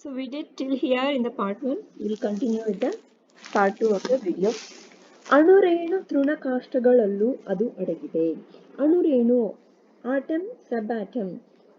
So we did till here in the part 1. We'll continue with the part 2 of the video. ಅಣುರೇಣು ತೃಣಕಾಷ್ಟಗಳಲ್ಲೂ ಅದು ಅಡಗಿದೆ. ಅಣುರೇಣು, atom, subatom,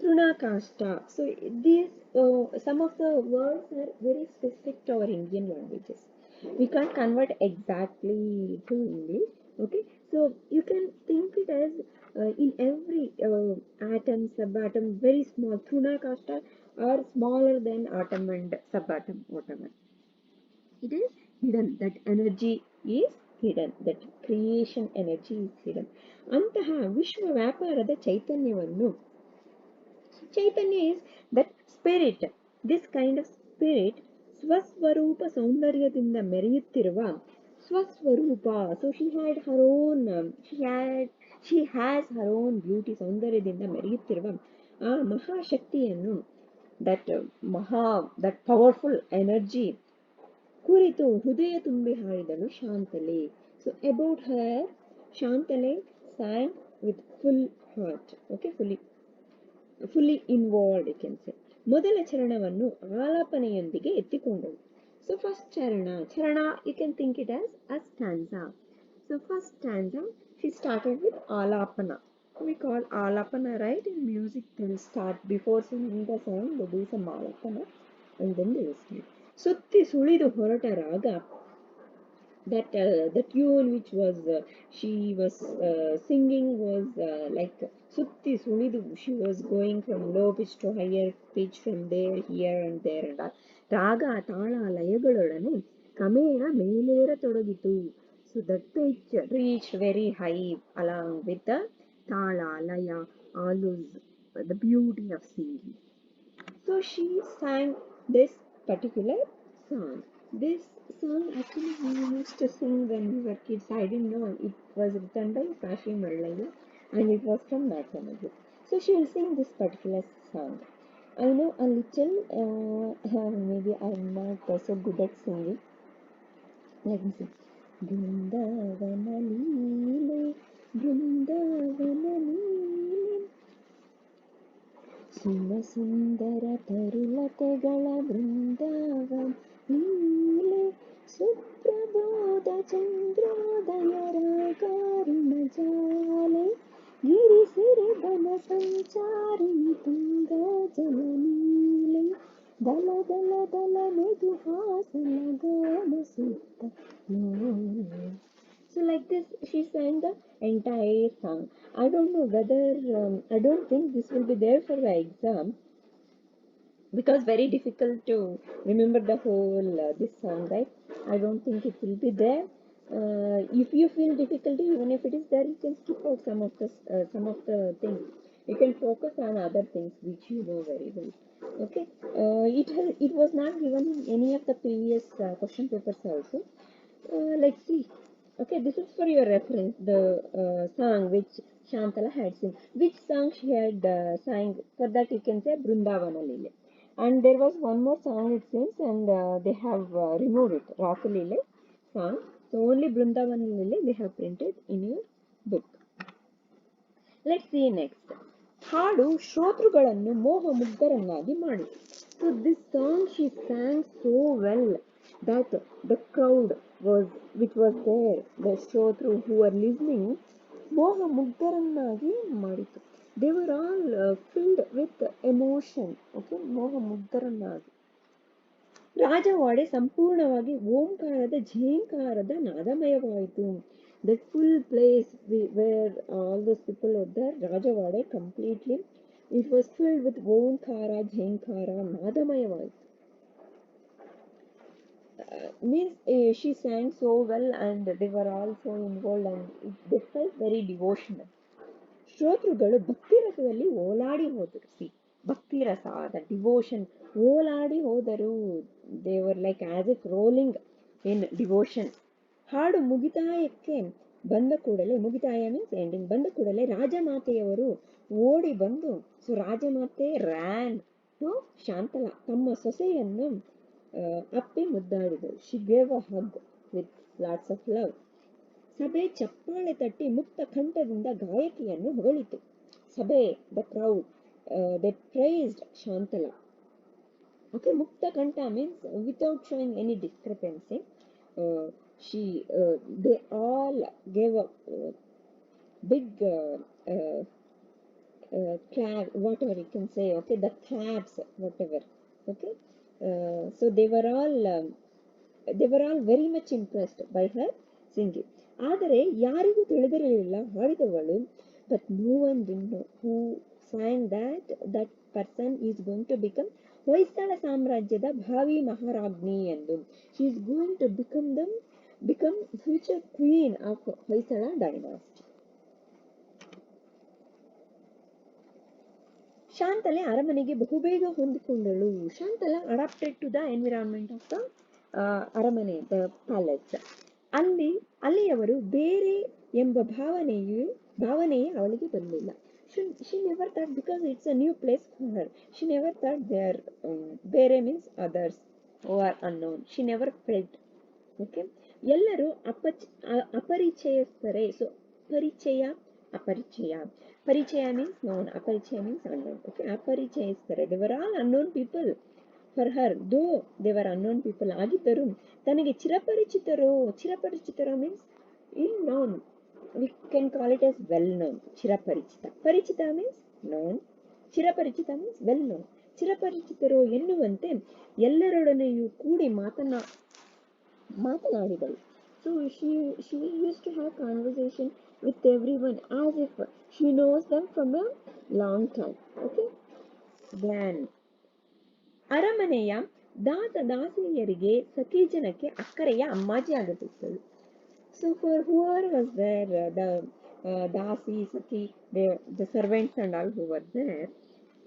ತೃಣಕಾಷ್ಟ. So these some of the words are very specific to our Indian languages. We can't convert exactly to English. Okay, so you can think it as in every atom, subatom, very small. Thrunakashta are smaller than atom and subatom, whatever. It is hidden. That energy is hidden. That creation energy is hidden. ಅಂತಹ ವಿಶ್ವ ವ್ಯಾಪಾರದ ಚೈತನ್ಯವನ್ನು, Chaitanya is that spirit, this kind of spirit, ಸ್ವಸ್ವರೂಪ ಸೌಂದರ್ಯದಿಂದ ಮೆರೆಯುತ್ತಿರುವ ಸ್ವಸ್ವರೂಪ. So she had her own, she has her own beauty, ಸೌಂದರ್ಯದಿಂದ ಮೆರೆಯುತ್ತಿರುವ ಆ ಮಹಾಶಕ್ತಿಯನ್ನು, that powerful energy ಕುರಿತು ಹೃದಯ ತುಂಬಿ ಹಾಡಿದಳು Shantala. So about her, Shantale sang with full heart. Okay, fully involved, you can say. ಮೊದಲ ಚರಣವನ್ನು ಆಲಾಪನೆಯೊಂದಿಗೆ ಎತ್ತಿಕೊಂಡಳು. So first charana, you can think it as a stanza. So first stanza, she started with alapana. We call alapana, right? In music, they'll start before singing the song, they do some alapana and then they will start. ಸುತ್ತಿ ಸುಳಿದು ಹೊರಟ ರಾಗ, the tune which was she was singing was like sutti sulidu. She was going from low pitch to higher pitch, from there, here and there, and raga tala layagalodane ಕ್ರಮೇಣ ಮೇಲೇರತೊಡಗಿತು. So that pitch reached very high along with the tala, laya, alus, the beauty of singing. So she sang this particular song. This song actually we used to sing when we were kids. I didn't know it was written by Kashi Marlaya and it was from Natanadu. So she will sing this particular song. I know a little, maybe I'm not so good at singing. Let me sing. Brindavana Leele, Brindavana Leele, ಸುಮ ಸುಂದರ ತರುಲತೆಗಳ ಬೃಂದಾವನ ಲೀಲೆ, ಸುಪ್ರಬೋಧ ಚಂದ್ರೋದಯ ರಾಗಾರುಣ ಜಾಲೆ, ಗಿರಿಸಿರಿ ಬನ ಸಂಚಾರಿಣಿ ತುಂಗ ಜಲನೀಲೆ, ದಲ ದಲ ದಲ ಮೆದು ಹಾಸನ ಗಾನ ಸುತ್ತ ಲೋಲೆ. So like this, she sang the entire song. I don't know whether, I don't think this will be there for the exam, because very difficult to remember the whole this song, right? I don't think it will be there. If you feel difficulty, even if it is there, you can skip out some of the things. You can focus on other things which you know very well. Okay, it was not given in any of the previous question papers also. Let's see. Okay, this is for your reference, the song which Shantala had sung. Which song she had sang? For that you can say Brindavana Lile. And there was one more song it seems, and they have removed it, Rasa Lile song. So only Brindavana Lile they have printed in your book. Let's see next. ಹಾಡು ಶ್ರೋತೃಗಳನ್ನು ಮೋಹಮುಗ್ಧರನ್ನಾಗಿ ಮಾಡಿತು. So this song she sang so well that the crowd which was there, the ಶ್ರೋತೃ who were listening, ಮೋಹಮುಗ್ಧರನ್ನಾಗಿ ಮಾಡಿತು. They were all filled with emotion. Okay, ಮೋಹಮುಗ್ಧರನ್ನಾಗಿ. Rajawade ಸಂಪೂರ್ಣವಾಗಿ ಓಂಕಾರದ ಝೇಂಕಾರದ ನಾದಮಯವಾಯಿತು. That full place where all those people were there, Rajawade completely, it was filled with Omkara, Jhenkara, Nadamaya. Means she sang so well and they were all so involved and they felt very devotional. ಶ್ರೋತೃಗಳು ಭಕ್ತಿ ರಸದಲ್ಲಿ ಓಲಾಡಿ ಹೋದರು. ಭಕ್ತಿ ರಸ, the devotion, ಓಲಾಡಿ ಹೋದರು. They were like as if rolling in devotion. ಹಾಡು ಮುಗಿತಾಯಕ್ಕೆ ಬಂದ ಕೂಡಲೇ, ಮುಗಿತಾಯ means ending, ಬಂದ ಕೂಡಲೇ ರಾಜಮಾತೆಯವರು ಓಡಿ ಬಂದು, so Rajamate ran to Shantala, ತಮ್ಮ ಸೊಸೆಯನ್ನು ಅಪ್ಪಿ ಮುದ್ದಾಡಿದರು. She gave a hug with lots of love. ಸಭೆ ಚಪ್ಪಾಳೆ ತಟ್ಟಿ ಮುಕ್ತ ಕಂಠದಿಂದ ಗಾಯಕಿಯನ್ನು ಹೊಗಳಿತು. ಸಭೆ, the crowd, they praised Shantala. Okay, Mukta Kanta means without showing any discrepancy. They all gave a big clap, whatever you can say, okay, the claps, whatever, okay. So they were all very much impressed by her singing. ಆದರೆ ಯಾರಿಗೂ ತಿಳಿದಿರಲಿಲ್ಲ ಹಾಡಿದವಳು, but no one didn't know who sang that person is going to become Hoysala ಸಾಮ್ರಾಜ್ಯದ ಭಾವಿ ಮಹಾರಾಜ್ಞಿ ಎಂದು. She is going to become future queen of Hoysala dynasty. Shantale ಅರಮನೆಗೆ ಬಹುಬೇಗ ಹೊಂದಿಕೊಂಡಳು. Shantala adapted to the environment of the aramane, the palace. ಅಲ್ಲಿಯವರು ಬೇರೆ ಎಂಬ ಭಾವನೆಯೇ ಅವಳಿಗೆ ಬರಲಿಲ್ಲ. She never thought, because it's a new place for her, she never thought ಬೇರೆ means others who are unknown. She never felt. Okay, ಎಲ್ಲರೂ ಅಪರಿಚಯಸ್ಥರೇ. So aparichaya means known, aparichaya means unknown. Okay, ಅಪರಿಚಯಸ್ಥರೇ, they were all unknown people for her, though they were unknown people ಆಗಿದ್ದರು ತನಗೆ ಚಿರಪರಿಚಿತರೋ means ill known, we can call it as well known. ಪರಿಚಿತ means known, ಚಿರಪರಿಚಿತ means well known. ಚಿರಪರಿಚಿತರೋ ಎನ್ನುವಂತೆ ಎಲ್ಲರೊಡನೆಯೂ ಕೂಡಿ ಮಾತನಾಡಿದಳು. So she used to have conversation with everyone as if she knows them from a long time. Okay, then ಅರಮನೆಯ ದಾಸಿಯರಿಗೆ ಸಖಿ ಜನಕ್ಕೆ ಅಕ್ಕರೆಯ ಅಮ್ಮಾಜಿ ಆಗುತ್ತಿದ್ದಳು. So for whoever was there, the dasi, sakhi, the servants and all who were there,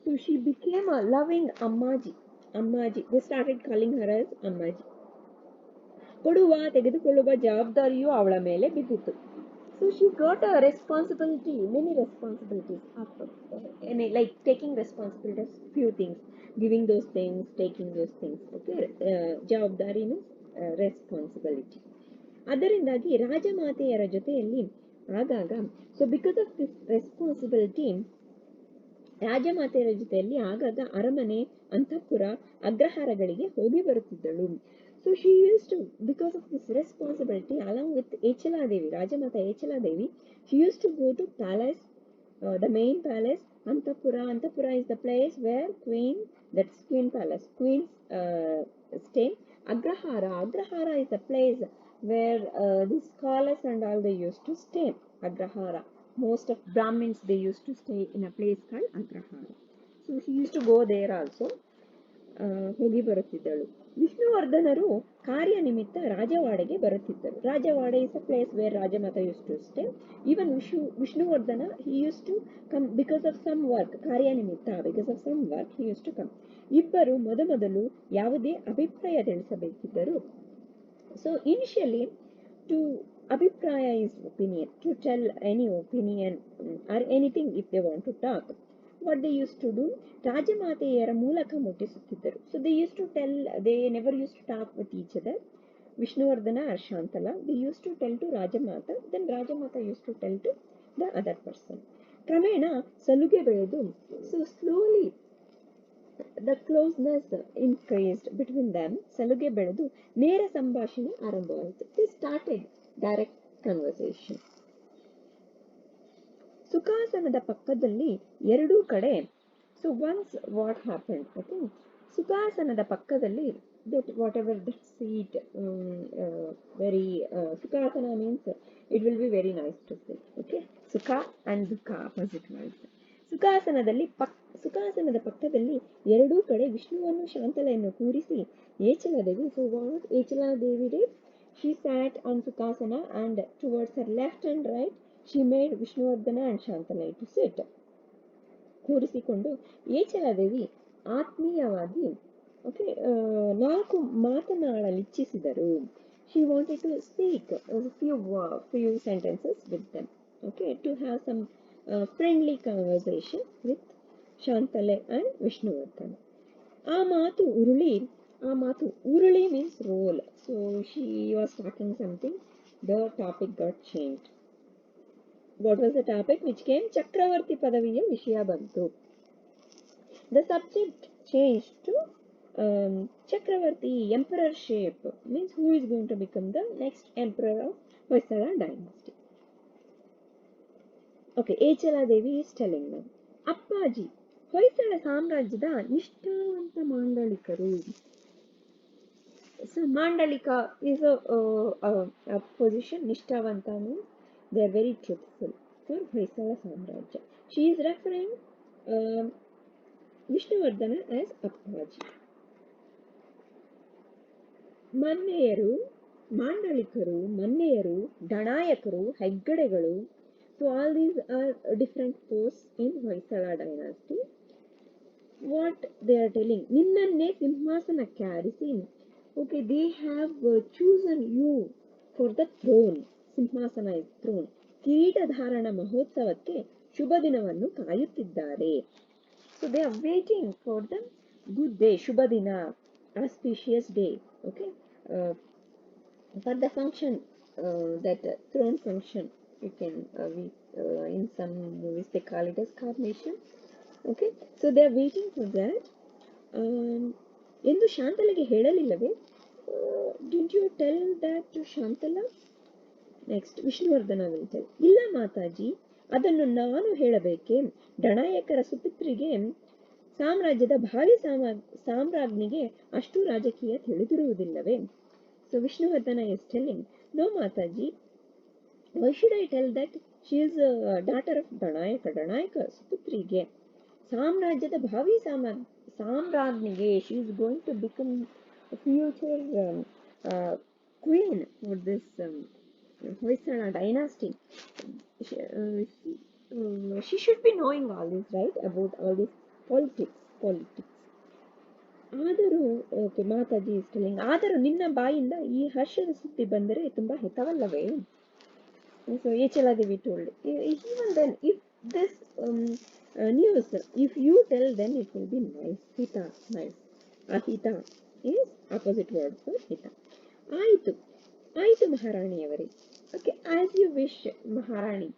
so she became a loving ammaji. They started calling her as ammaji. ತೆಗೆದುಕೊಳ್ಳುವ ಜವಾಬ್ದಾರಿಯು ಅವಳ ಮೇಲೆ ಬಿದ್ದಿತು. So she got many responsibilities after, like taking responsibilities, few things, giving those things, taking those things. Okay, ಜವಾಬ್ದಾರಿ means responsibility. ಅದರಿಂದಾಗಿ ರಾಜಮಾತೆಯರ ಜೊತೆಯಲ್ಲಿ ಆಗಾಗ, so because of this responsibility, ರಾಜಮಾತೆಯರ ಜೊತೆಯಲ್ಲಿ ಆಗಾಗ ಅರಮನೆ, ಅಂತಃಪುರ, ಅಗ್ರಹಾರಗಳಿಗೆ ಹೋಗಿ ಬರುತ್ತಿದ್ದಳು. So she used to, because of this responsibility, along with Echela Devi, Rajamata Echela Devi, she used to go to palace, the main palace, Antapura. Antapura is the place where that's Queen Palace, queens stay. Agrahara is the place where the scholars and all they used to stay. Agrahara. Most of Brahmins, they used to stay in a place called Agrahara. So she used to go there also. ಹೋಗಿ ಬರುತ್ತಿದ್ದಳು. ವಿಷ್ಣುವರ್ಧನರು ಕಾರ್ಯ ನಿಮಿತ್ತ ರಾಜವಾಡೆಗೆ ಬರುತ್ತಿದ್ದರು. Rajawade is a place where Rajamata used to stay. Even Vishnuvardhana, he used to come because of some work, ಕಾರ್ಯ ನಿಮಿತ್ತ, because of some work he used to come. ಇಬ್ಬರು ಮೊದಲು ಯಾವುದೇ ಅಭಿಪ್ರಾಯ ತಿಳಿಸಬೇಕಿದ್ದರು. So initially, to abhipraya is opinion, to tell any opinion or anything if they want to talk. What they used to do, ರಾಜಮಾತೆಯರ ಮೂಲಕ ಮುಟ್ಟಿಸುತ್ತಿದ್ದರು. So they used to tell, they never used to talk with each other. Vishnuvardhana or Shantala, they used to tell to Rajamata, then Rajamata used to tell to the other person. ಕ್ರಮೇಣ ಸಲುಗೆ ಬೆಳೆದು, so slowly the closeness increased between them. ಸಲುಗೆ ಬೆಳೆದು ನೇರ ಸಂಭಾಷಣೆ ಆರಂಭವಾಯಿತು. They started direct conversation. ಸುಖಾಸನದ ಪಕ್ಕದಲ್ಲಿ ಎರಡೂ ಕಡೆ, so once what happened, okay, ಸುಖಾಸನದ ಪಕ್ಕದಲ್ಲಿ, that whatever the seat, very ಸುಖಾಸನ means it will be very nice to say. Okay, ಸುಖ and ದುಃಖ opposite words. ಸುಖಾಸನದ ಪಕ್ಕದಲ್ಲಿ ಎರಡೂ ಕಡೆ ವಿಷ್ಣುವನ್ನು ಶಾಂತಲೆಯನ್ನು ಕೂರಿಸಿ ಏಚಲಾದೇವಿ, so what ಏಚಲಾದೇವಿ did, she sat on ಸುಖಾಸನ and towards her left and right she made Vishnuvardhana and Shantala to sit. ಕೂರಿಸಿಕೊಂಡು ಏಚಲಾದೇವಿ ಆತ್ಮೀಯವಾಗಿ, okay, ನಾಲ್ಕು ಮಾತನಾಡಲಿಚ್ಛಿಸಿದರು. She wanted to speak a few sentences with them, okay, to have some friendly conversation with Shantale and Vishnuvardhana. ಆ ಮಾತು ಉರುಳಿ means roll. So she was talking something, the topic got changed. What was the topic which came? ಚಕ್ರವರ್ತಿ ಪದವಿಯ ವಿಷಯ ಬಂತು. The subject changed to Chakravarti, emperor shape, means who is going to become the next emperor of Hoysala dynasty. Okay, Echala Devi is telling them. Appaji, Hoysala ಸಾಮ್ರಾಜ್ಯದ ನಿಷ್ಠಾವಂತ ಮಾಂಡಳಿಕರು. So Mandalika is a position. Nishtavanta means they are very truthful for Hoysala Samrajya. She is referring Vishnuvardhana as Appaji. ಮನ್ನೆಯರು, ಮಾಂಡಳಿಕರು, ಮನ್ನೆಯರು, ಡಣಾಯಕರು, ಹೆಗ್ಗಡೆಗಳು. So all these are different posts in Hoysala dynasty. What they are telling, ನಿನ್ನನ್ನೇ ಸಿಂಹಾಸನಕ್ಕೆ ಆರಿಸಿ. Okay, they have chosen you for the throne. ಸಿಂಹಾಸನ is throne. ಕಿರೀಟ ಧಾರಣ ಮಹೋತ್ಸವಕ್ಕೆ ಶುಭ ದಿನವನ್ನು ಕಾಯುತ್ತಿದ್ದಾರೆ. So they are waiting for the good day, ಶುಭ ದಿನ, auspicious day. Okay, for the function, that throne function, you can in some movies they call it as coronation. Okay, so they are waiting for that. ಎಂದು ಶಾಂತಲೆಗೆ ಹೇಳಲಿಲ್ಲವೇ? Didn't you tell that to Shantala? Next, Vishnuvardhan will tell. ಇಲ್ಲ ಮಾತಾಜಿ, ಅದನ್ನು ನಾನು ಹೇಳಬೇಕೆ? ಡಣಾಯಕರ ಸುಪುತ್ರಿಗೆ, ಸಾಮ್ರಾಜ್ಯದ ಭಾವಿ ಸಾಮ್ರಾಜ್ಞಿಗೆ ಅಷ್ಟು ರಾಜಕೀಯ ತಿಳಿದಿರುವುದಿಲ್ಲವೇ? So Vishnuvardhana is telling, no Mataji, why should I tell that she is a daughter of Danayaka, Suputrige, ಸಾಮ್ರಾಜ್ಯದ ಭಾವಿ ಸಾಮ್ರಾಜ್ಞಿಗೆ, she is going to become a future queen for this Hoysala dynasty. She should be knowing all this, right, about all this politics. ಆದರೂ, okay, Mataji is telling, ಆದರೂ ನಿನ್ನ ಬಾಯಿಂದ ಈ ಹರ್ಷದ ಸುದ್ದಿ ಬಂದರೆ ತುಂಬಾ ಹಿತವಲ್ಲವೇ? So Echala Devi told, even then, if this news, if you tell, then it will be nice. Hita, nice. Ahita is opposite word for hita. ಆಯಿತು, ಆಯಿತು ಮಹಾರಾಣಿಯವರೇ. Okay, as you wish, Maharani,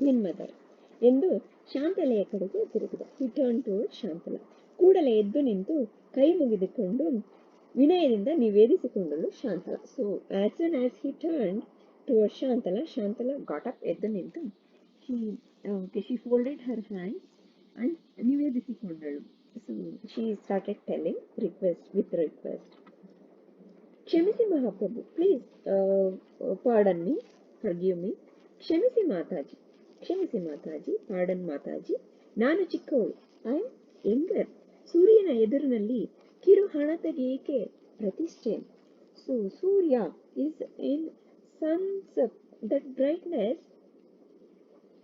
queen mother ಎಂದು ಶಾಂತಲೆಯ ಕಡೆಗೆ ತಿರುಗಿದ. He turned towards Shantala. ಕೂಡಲೇ ಎದ್ದು ನಿಂತು ಕೈ ಮುಗಿದುಕೊಂಡು ವಿನಯದಿಂದ ನಿವೇದಿಸಿಕೊಂಡಳು Shantala. So as soon as he turned towards Shantala, Shantala got up, ಎದ್ದು ನಿಂತು she folded her hands and ನಿವೇದಿಸಿಕೊಂಡಳು. So she started telling with request. ಕ್ಷಮಿಸಿ ಮಹಾಪ್ರಭು, please pardon me, forgive me. ಕ್ಷಮಿಸಿ ಮಾತಾಜಿ, pardon ಮಾತಾಜಿ, ನಾನು ಚಿಕ್ಕವಳು, ಐ ಆಮ್ ಯಂಗರ್. ಸೂರ್ಯನ ಎದುರಿನಲ್ಲಿ ಕಿರು ಹಣತೆಗೆ ಪ್ರತಿಷ್ಠೆ. So Surya is in sun's that brightness.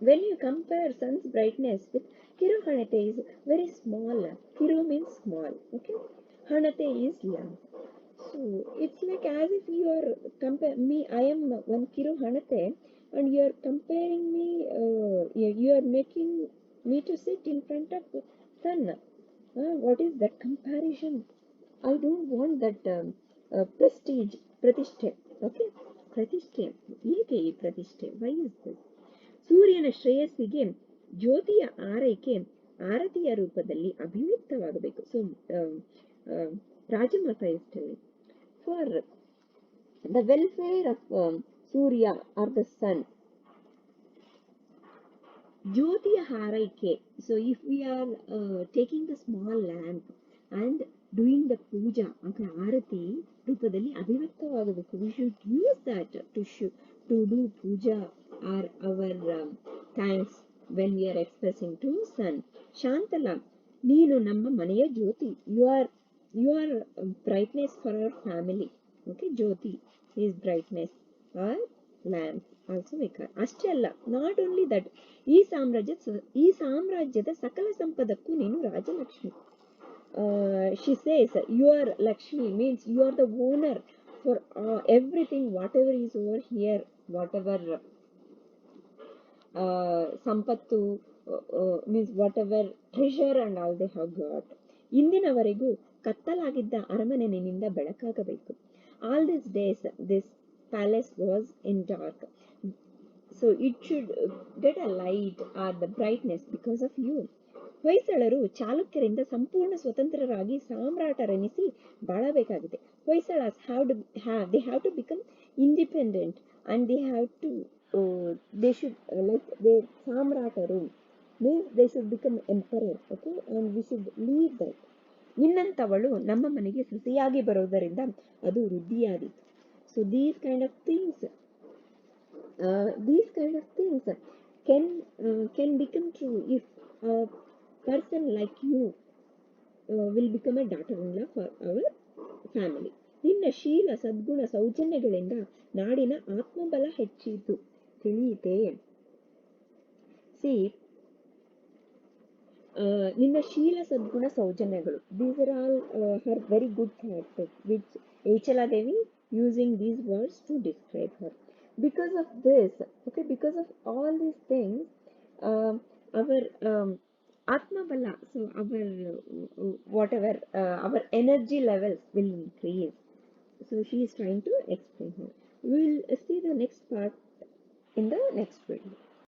When you compare sun's brightness with Kiru Hanate is very small. Kiru means small. Okay, Hanate is lamp. So it's like as if you are comparing me. I am one Kiru Hanate, and you are comparing me. You are making me to sit in front of sun. What is that comparison? I don't want that prestige, pratishthe. Okay, pratishthe. ಏಕೆ ಈ ಪ್ರತಿಷ್ಠೆ? Why is this? ಸೂರ್ಯನ ಶ್ರೇಯಸ್ಸಿಗೆ ಜ್ಯೋತಿಯ ಆರೈಕೆ ಆರತಿಯ ರೂಪದಲ್ಲಿ ಅಭಿವ್ಯಕ್ತವಾಗಬೇಕು. So Rajamata is telling, for the welfare of Surya or the sun, ಜ್ಯೋತಿಯ ಹಾರೈಕೆ. So if we are taking the small lamp and doing the puja, okay, ಆರತಿ ರೂಪದಲ್ಲಿ ಅಭಿವ್ಯಕ್ತವಾಗಬೇಕು. We should use that to do puja or our thanks when we are expressing to sun. Shantala, ನೀನು ನಮ್ಮ ಮನೆಯ ಜ್ಯೋತಿ. You are brightness for our family. Okay, Jyothi is brightness or lamp also we call. ಅಷ್ಟೇ ಅಲ್ಲ, not only that, ಈ ಸಾಮ್ರಾಜ್ಯದ ಸಕಲ ಸಂಪದಕ್ಕೂ ನೀನು Rajalakshmi. She says, your Lakshmi means you are the owner for everything, whatever is over here, whatever ಸಂಪತ್ತು means whatever treasure and all they have got. ಇಂದಿನವರೆಗೂ ಕತ್ತಲಾಗಿದ್ದ ಅರಮನೆ ನಿನ್ನಿಂದ ಬೆಳಕಾಗಬೇಕು. All these days this palace was in dark, so it should get a light or the brightness because of you. ಹೊಯ್ಸಳರು ಚಾಲುಕ್ಯರಿಂದ ಸಂಪೂರ್ಣ ಸ್ವತಂತ್ರರಾಗಿ ಸಾಮ್ರಾಟರೆನಿಸಿ ಬಾಳಬೇಕಾಗಿದೆ. Hoysalas they have to become independent and they should like they ಸಾಮ್ರಾಟರು means they should become emperor, okay, and we should leave that. ನಿನ್ನಂಥವಳು ನಮ್ಮ ಮನೆಗೆ ಸೊಸೆಯಾಗಿ ಬರುವುದರಿಂದ ಅದು ವೃದ್ಧಿಯಾದೀತು. So these kind of things can become true if a person like you will become a daughter-in-law for our family. ನಿನ್ನ ಶೀಲ ಸದ್ಗುಣ ಸೌಜನ್ಯಗಳಿಂದ ನಾಡಿನ ಆತ್ಮಬಲ ಹೆಚ್ಚಿತು ತಿಳಿಯಿತೆ. See, ನಿನ್ನ ಶೀಲ ಸದ್ಗುಣ ಸೌಜನ್ಯಗಳು, these are all her very good characters which Echala Devi using these words to describe her. Because of this, okay, because of all these things, our atma bala, so our whatever our energy levels will increase. So she is trying to explain her. We will see the next part in the next video.